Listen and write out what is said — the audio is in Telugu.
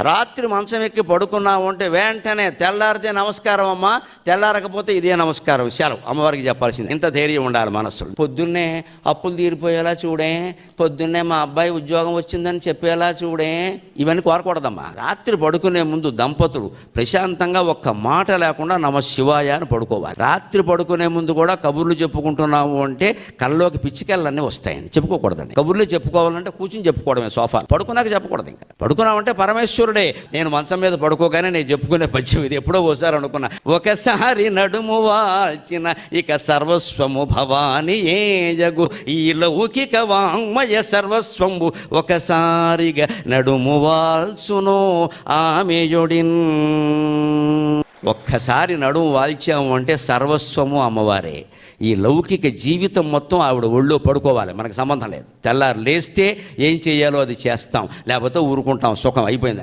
రాత్రి మంచం ఎక్కి పడుకున్నావు అంటే వెంటనే తెల్లారితే నమస్కారం అమ్మా, తెల్లారకపోతే ఇదే నమస్కారం, సెలవు అమ్మవారికి చెప్పాల్సింది. ఇంత ధైర్యం ఉండాలి మనస్సులో. పొద్దున్నే అప్పులు తీరిపోయేలా చూడే, పొద్దున్నే మా అబ్బాయి ఉద్యోగం వచ్చిందని చెప్పేలా చూడే, ఇవన్నీ కోరకూడదమ్మా. రాత్రి పడుకునే ముందు దంపతులు ప్రశాంతంగా ఒక్క మాట లేకుండా నమ శివాయ అని పడుకోవాలి. రాత్రి పడుకునే ముందు కూడా కబుర్లు చెప్పుకుంటున్నాము అంటే కళ్ళలోకి పిచ్చికెళ్ళన్నీ వస్తాయని చెప్పుకోకూడదండి. కబుర్లు చెప్పుకోవాలంటే కూర్చుని చెప్పుకోవడమే, సోఫా. పడుకున్నాక చెప్పకూడదు. ఇంకా పడుకున్నామంటే పరమేశ్వరుడే. నేను మంచం మీద పడుకోగానే నేను చెప్పుకునే పద్యం ఇది. ఎప్పుడో ఒకసారి అనుకున్నా, ఒకసారి నడుము వాల్చిన ఇక సర్వస్వము భవాని ఏ జగు, ఈ లౌకిక వాంగ్మయ సర్వస్వంబు ఒకసారిగా నడుము వాల్చునో ఆమెయుడిన్. ఒక్కసారి నడుము వాల్చాము అంటే సర్వస్వము అమ్మవారే. ఈ లౌకిక జీవితం మొత్తం ఆవిడ ఒళ్ళో పడుకోవాలి, మనకు సంబంధం లేదు. తెల్లారు లేస్తే ఏం చేయాలో అది చేస్తాం, లేకపోతే ఊరుకుంటాం, సుఖం అయిపోయింది.